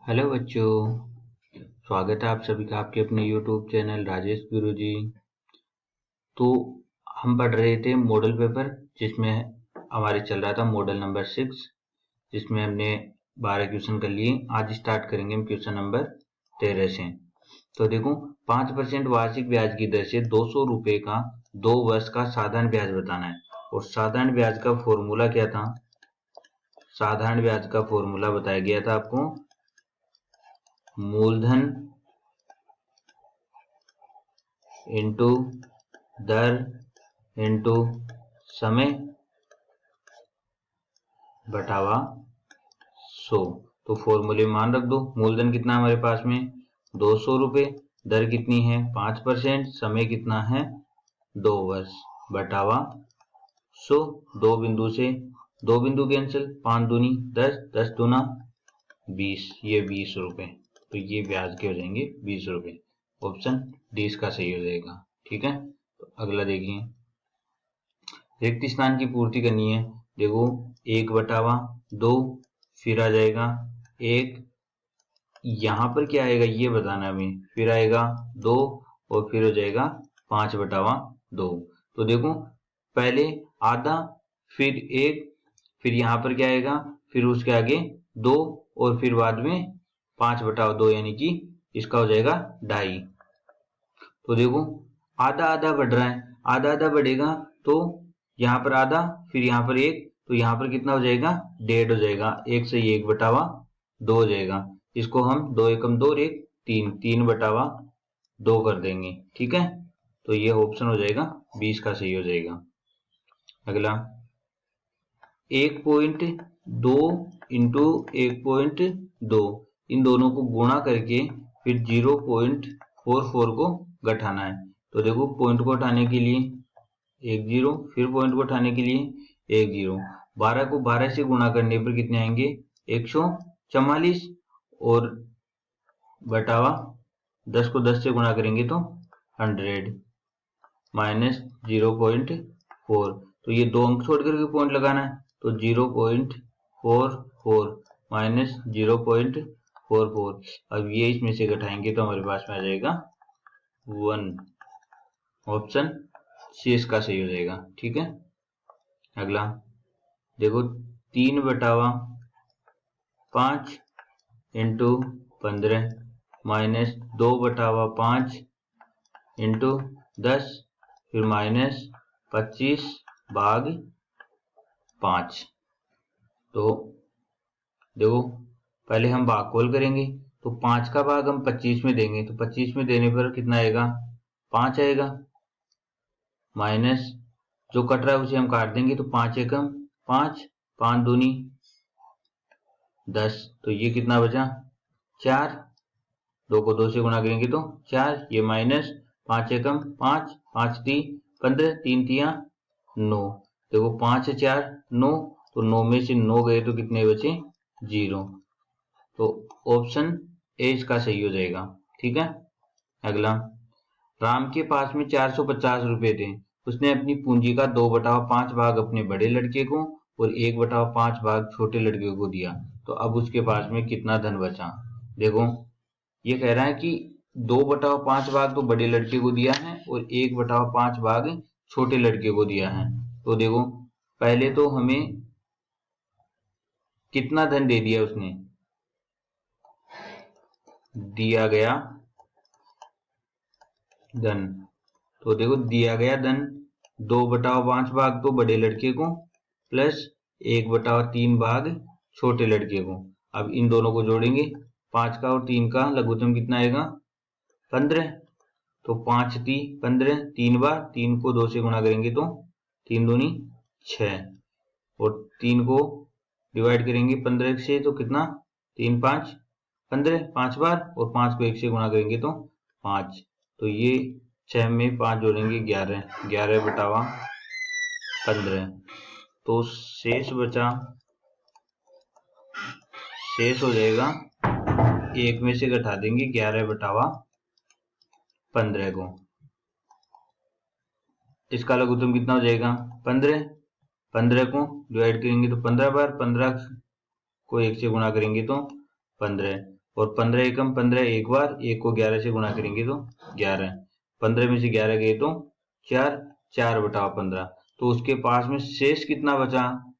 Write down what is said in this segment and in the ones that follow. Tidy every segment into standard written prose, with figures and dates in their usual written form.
Hello बच्चों, स्वागत है आप सभी का आपके अपने यूट्यूब चैनल राजेश गुरुजी। तो हम पढ़ रहे थे मॉडल पेपर, जिसमें हमारे चल रहा था मॉडल नंबर 6, जिसमें हमने 12 क्वेश्चन कर लिए। आज स्टार्ट करेंगे हम क्वेश्चन नंबर 13 से। तो देखो, 5% वार्षिक ब्याज की दर से 200 रुपए का 2 वर्ष का साधारण ब्याज बताना है। और साधारण ब्याज का फॉर्मूला क्या था? साधारण ब्याज का फॉर्मूला बताया गया था आपको, मूलधन इंटू दर इंटू समय बटावा 100। तो फॉर्मूले मान रख दो। मूलधन कितना हमारे पास में 200 रुपए, दर कितनी है 5%, समय कितना है 2 वर्ष, बटावा 100। दो बिंदु कैंसिल, 5 दूनी 10, 10 दूना 20, ये 20 रुपए। तो ये ब्याज के हो जाएंगे 20 रुपए। ऑप्शन डी इसका सही हो जाएगा। ठीक है, तो अगला देखिए, रिक्त स्थान की पूर्ति करनी है। देखो, 1/2, फिर आ जाएगा 1, यहां पर क्या आएगा ये बताना हमें, फिर आएगा 2 और फिर हो जाएगा 5/2। तो देखो, पहले आधा, फिर 1, फिर यहां पर क्या आएगा, फिर उसके आगे 2 और फिर बाद में 5/2, यानी कि इसका हो जाएगा 2.5। तो देखो, आधा आधा बढ़ रहा है, आधा आधा बढ़ेगा तो यहाँ पर आधा, फिर यहाँ पर 1, तो यहाँ पर कितना हो जाएगा 1.5 हो जाएगा। 1 से 1/2 हो जाएगा। इसको हम 2 एकम 2 और 1 3, 3/2 कर देंगे। ठीक है, तो ये ऑप्शन हो जाएगा 20 का सही हो जाएगा। अगला, 1.2 इंटू 1.2, इन दोनों को गुणा करके फिर 0.44 को घटाना है। तो देखो, पॉइंट को हटाने के लिए 1 0, फिर पॉइंट को हटाने के लिए 1 0। 12 को 12 से गुणा करने पर कितने आएंगे 144, और बटावा 10 को 10 से गुणा करेंगे तो 100 माइनस 0.4। तो ये 2 अंक छोड़ करके पॉइंट लगाना है, तो 0.44 माइनस 0.44। अब ये इसमें से घटाएंगे तो हमारे पास में आ जाएगा 1। ऑप्शन सी इसका सही हो जाएगा। ठीक है, अगला देखो, 3/5 इंटू 15 माइनस 2/5 इंटू 10, फिर माइनस 25/5। तो देखो, पहले हम भागफल करेंगे, तो 5 का भाग हम 25 में देंगे, तो 25 में देने पर कितना आएगा 5 आएगा, माइनस जो कट रहा है उसे हम काट देंगे, तो 5 एकम 5, 5 दूनी 10, तो ये कितना बचा 4, 2 को 2 से गुणा करेंगे तो 4, ये माइनस 5 एकम 5, 5 ती 15, 3 तिया 9। देखो, 5 4 9, तो 9 में से 9 गए तो कितने बचे 0। तो ऑप्शन ए इसका सही हो जाएगा। ठीक है, अगला, राम के पास में 450 रुपए थे। उसने अपनी पूंजी का 2/5 भाग अपने बड़े लड़के को और 1/5 भाग छोटे लड़के को दिया। तो अब उसके पास में कितना धन बचा? देखो, ये कह रहा है कि 2/5 भाग तो बड़े लड़के को दिया है और 1/5 भाग छोटे लड़के को दिया है। तो देखो, पहले तो हमें कितना धन दे दिया उसने, दिया गया धन। तो देखो, दिया गया धन 2/5 भाग तो बड़े लड़के को प्लस 1/3 भाग छोटे लड़के को। अब इन दोनों को जोड़ेंगे, 5 का और 3 का लघुत्तम कितना आएगा 15। तो 5 ती 15, 3 बार 3 को 2 से गुणा करेंगे तो 3 दूनी 6, और 3 को डिवाइड करेंगे 15 से तो कितना 3 5 15, 5 बार, और 5 को 1 से गुणा करेंगे तो 5। तो ये 6 में 5 जोड़ेंगे 11, 11/15। तो शेष हो जाएगा, 1 में से घटा देंगे 11/15 को। इसका लघुत्तम कितना हो जाएगा 15। 15 को डिवाइड करेंगे तो 15 बार, 15 को 1 से गुणा करेंगे तो 15, और 15 एकम 15 एक बार, एक को 11 से गुणा करेंगे तो 11, 15 में से 11 गए तो 4, 4/15। तो उसके पास में शेष कितना बचा?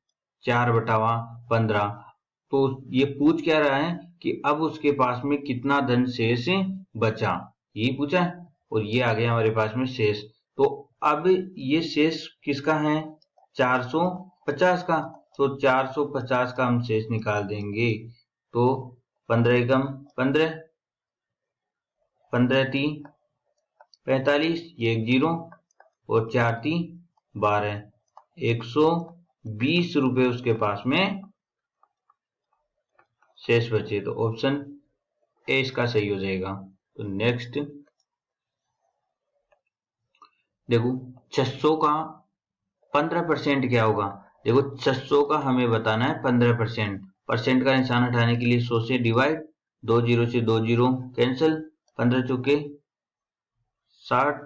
4/15। तो ये पूछ क्या रहा है कि अब उसके पास में कितना धन शेष बचा, यही पूछा है। और ये आ गया हमारे पास में शेष। तो अब ये शेष किसका है? 450 का। तो 450 का हम शेष निकाल देंगे। तो 15 एकम 15, 15 × 3 45, ये एक 0, और 4 × 3 12, 120 रुपए उसके पास में शेष बचे। तो ऑप्शन ए इसका सही हो जाएगा। तो नेक्स्ट देखो, 600 का 15% क्या होगा? देखो 600 का हमें बताना है 15%। परसेंट का निशान हटाने के लिए 100 से डिवाइड, 2 0 से 2 0 कैंसिल, 15 चौके 60,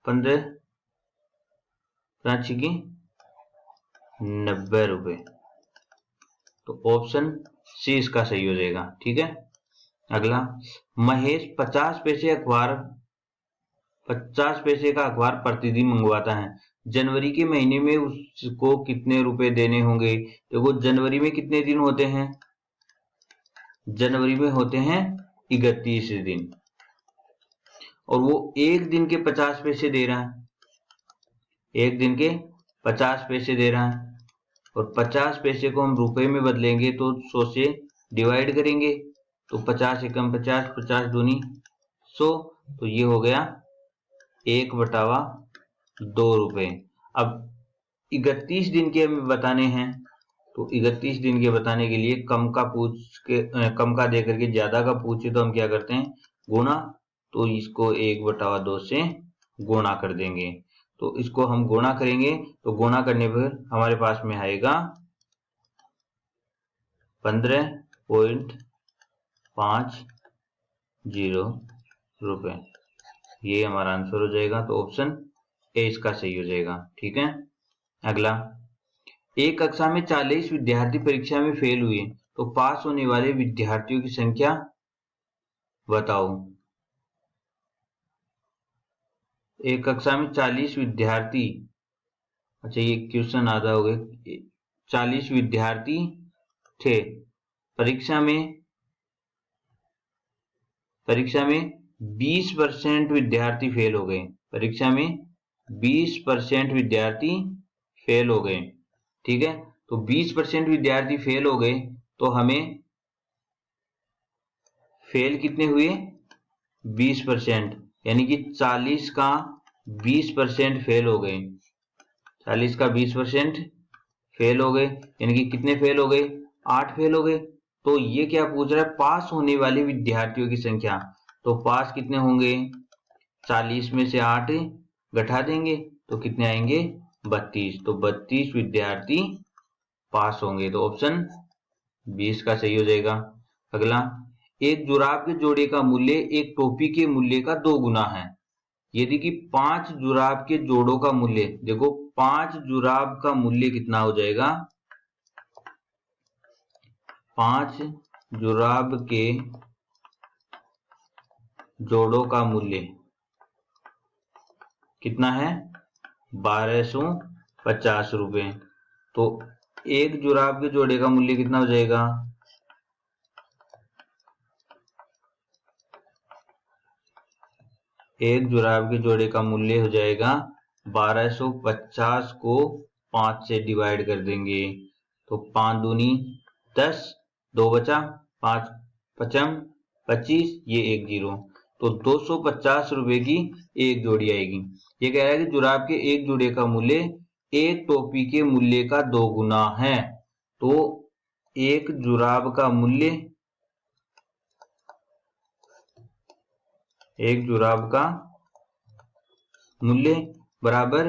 15 5 छक्के 90 रुपए। तो ऑप्शन सी इसका सही हो जाएगा। ठीक है। अगला, महेश 50 पैसे का अखबार प्रतिदिन मंगवाता है। जनवरी के महीने में उसको कितने रुपए देने होंगे? देखो जनवरी में कितने दिन होते हैं? जनवरी में होते हैं 31 दिन, और वो एक दिन के 50 पैसे दे रहा है। एक दिन के 50 पैसे दे रहा है, और 50 पैसे को हम रुपए में बदलेंगे तो 100 से डिवाइड करेंगे। तो 50 एकम 50, 50 दूनी 100, तो ये हो गया 1/2 रुपए। अब 31 दिन के हमें बताने हैं, तो 31 दिन के बताने के लिए कम का दे करके ज्यादा का पूछे तो हम क्या करते हैं? गुणा। तो इसको 1/2 से गुणा कर देंगे। तो इसको हम गुणा करेंगे, तो गुणा करने पर हमारे पास में आएगा 15.50 रुपए। ये हमारा आंसर हो जाएगा। तो ऑप्शन ए इसका सही हो जाएगा। ठीक है। अगला, एक कक्षा में 40 विद्यार्थी परीक्षा में फेल हुए, तो पास होने वाले विद्यार्थियों की संख्या बताओ। एक कक्षा में 40 विद्यार्थी, अच्छा ये क्वेश्चन आधा हो गए। 40 विद्यार्थी थे परीक्षा में 20% विद्यार्थी फेल हो गए। परीक्षा में 20% विद्यार्थी फेल हो गए। ठीक है। तो 20% विद्यार्थी फेल हो गए, तो हमें फेल कितने हुए? 20%, यानी कि 40 का 20% फेल हो गए। 40 का 20% फेल हो गए, यानी कि कितने फेल हो गए? 8 फेल हो गए। तो ये क्या पूछ रहा है? पास होने वाले विद्यार्थियों की संख्या। तो पास कितने होंगे? 40 में से 8 घटा देंगे तो कितने आएंगे? 32। तो 32 विद्यार्थी पास होंगे। तो ऑप्शन 20 का सही हो जाएगा। अगला, एक जुराब के जोड़े का मूल्य एक टोपी के मूल्य का 2 गुना है। यदि कि 5 जुराब के जोड़ों का मूल्य, देखो 5 जुराब का मूल्य कितना हो जाएगा? 5 जुराब के जोड़ों का मूल्य कितना है? 1250 रुपए। तो एक जुराब के जोड़े का मूल्य कितना हो जाएगा? एक जुराब के जोड़े का मूल्य हो जाएगा 1250 को 5 से डिवाइड कर देंगे। तो 5 दूनी 10, 2 बचा, 5 पचम 25, ये एक 0। तो 250 रुपए की एक जोड़ी आएगी। ये कह रहा है कि जुराब के एक जोड़े का मूल्य एक टोपी के मूल्य का 2 गुना है। तो एक जुराब का मूल्य, एक जुराब का मूल्य बराबर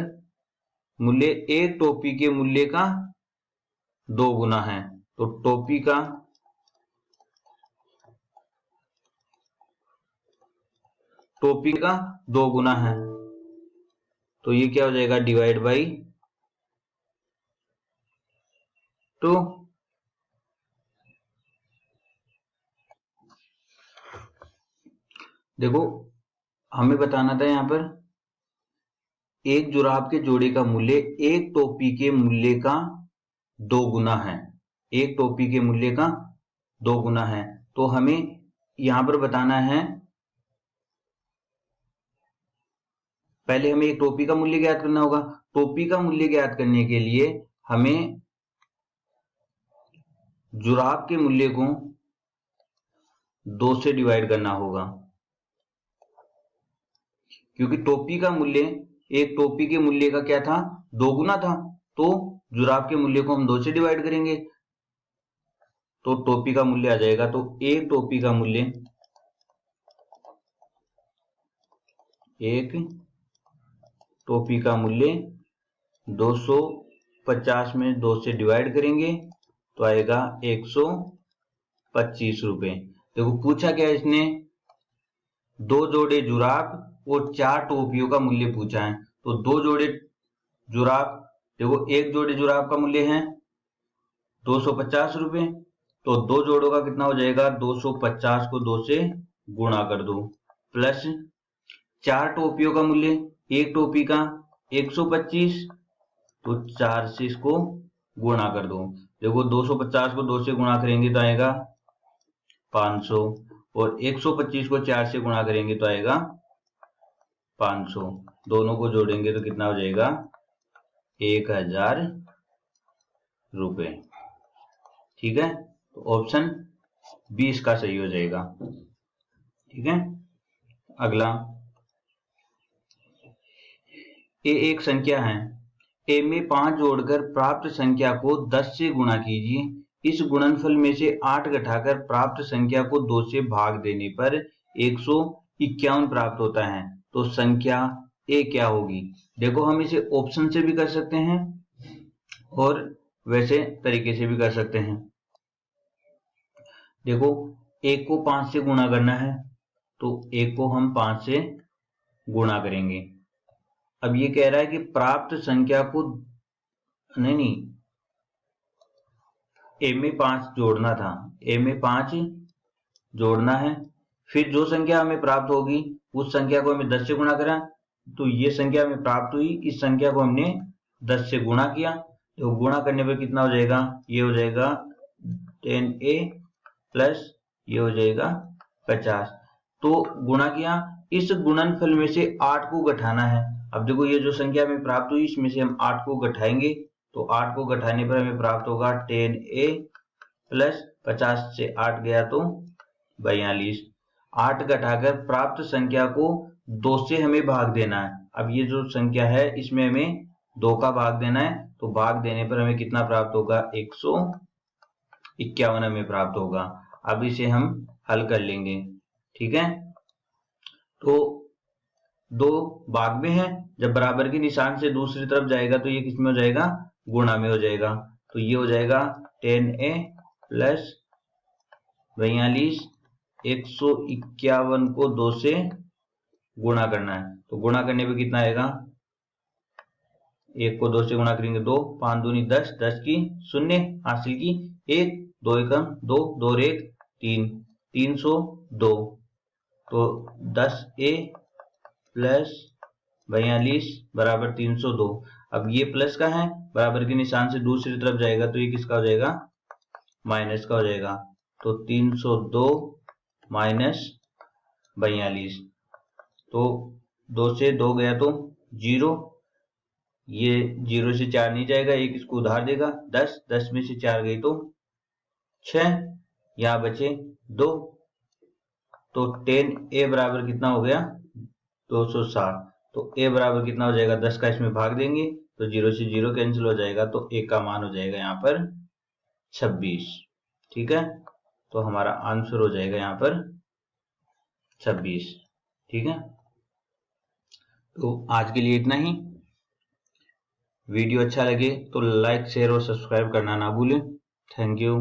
मूल्य एक टोपी के मूल्य का 2 गुना है। तो टोपी का टोपी का 2 गुना है, तो ये क्या हो जाएगा? Divide by 2। देखो हमें बताना था यहाँ पर एक जुराब के जोड़े का मूल्य एक टोपी के मूल्य का 2 गुना है। एक टोपी के मूल्य का 2 गुना है। तो हमें यहां पर बताना है, पहले हमें एक टोपी का मूल्य ज्ञात करना होगा। टोपी का मूल्य ज्ञात करने के लिए हमें जुराब के मूल्य को 2 से डिवाइड करना होगा, क्योंकि टोपी का मूल्य एक टोपी के मूल्य का क्या था, 2 गुना था। तो जुराब के मूल्य को हम 2 से डिवाइड करेंगे तो टोपी का मूल्य आ जाएगा। तो एक टोपी का मूल्य, एक टोपी का मूल्य 250 में 2 से डिवाइड करेंगे तो आएगा 125 रुपए। देखो पूछा क्या इसने, 2 जोड़े जुराब और 4 टोपियों का मूल्य पूछा है। तो 2 जोड़े जुराब, देखो एक जोड़े जुराब का मूल्य है 250 रुपए, तो 2 जोड़ों का कितना हो जाएगा, 250 को 2 से गुणा कर दो, प्लस 4 टोपियों का मूल्य, एक टोपी का 125, तो 4 से इसको गुणा कर दो। देखो 250 को 2 से गुणा करेंगे तो आएगा 500, और 125 को 4 से गुणा करेंगे तो आएगा 500। दोनों को जोड़ेंगे तो कितना हो जाएगा, 1000 रुपए। ठीक है, तो ऑप्शन 20 का सही हो जाएगा। ठीक है, अगला, ए एक संख्या है, ए में 5 जोड़कर प्राप्त संख्या को 10 से गुणा कीजिए। इस गुणनफल में से 8 घटाकर प्राप्त संख्या को 2 से भाग देने पर 151 प्राप्त होता है। तो संख्या ए क्या होगी। देखो हम इसे ऑप्शन से भी कर सकते हैं और वैसे तरीके से भी कर सकते हैं। देखो 1 को 5 से गुणा करना है तो 1 को हम 5 से गुणा करेंगे। अब ये कह रहा है कि प्राप्त संख्या को, नहीं, ए में 5 जोड़ना था, ए में 5 जोड़ना है, फिर जो संख्या हमें प्राप्त होगी उस संख्या को हमें 10 से गुणा करा, तो ये संख्या हमें प्राप्त हुई, इस संख्या को हमने 10 से गुणा किया, तो गुणा करने पर कितना हो जाएगा, ये हो जाएगा 10a प्लस ये हो जाएगा 50। तो गुणा किया, इस गुणनफल में से 8 को घटाना है। अब देखो ये जो संख्या हमें प्राप्त हुई इसमें से हम 8 को घटाएंगे, तो 8 को घटाने पर हमें प्राप्त होगा 10a प्लस 50 से 8 गया तो 42। 8 घटाकर प्राप्त संख्या को 2 से हमें भाग देना है। अब ये जो संख्या है इसमें हमें 2 का भाग देना है, तो भाग देने पर हमें कितना प्राप्त होगा, 151 हमें प्राप्त होगा। अब इसे हम हल कर लेंगे। ठीक है, तो 2 भाग में है, जब बराबर के निशान से दूसरी तरफ जाएगा तो ये किस में हो जाएगा, गुणा में हो जाएगा। तो ये हो जाएगा 10a प्लस 42, 151 को 2 से गुणा करना है, तो गुणा करने पे कितना आएगा, 1 को 2 से गुणा करेंगे 2, 5 दूनी 10, 10 की 0 हासिल की 1, 2 एकम 2, 2 और 1 3, 302। तो 10a प्लस 42 बराबर 302। अब ये प्लस का है, बराबर के निशान से दूसरी तरफ जाएगा तो ये किसका हो जाएगा, माइनस का हो जाएगा। तो 302 माइनस 42, तो 2 से 2 गया तो 0, ये 0 से 4 नहीं जाएगा, एक इसको उधार देगा, 10, 10 में से 4 गई तो 6, यहां बचे 2, तो 10a बराबर कितना हो गया, 260। तो a बराबर कितना हो जाएगा, 10 का इसमें भाग देंगे तो 0 से 0 कैंसिल हो जाएगा, तो a का मान हो जाएगा यहाँ पर 26। ठीक है, तो हमारा आंसर हो जाएगा यहाँ पर 26। ठीक है, तो आज के लिए इतना ही। वीडियो अच्छा लगे तो लाइक, शेयर और सब्सक्राइब करना ना भूलें। Thank you.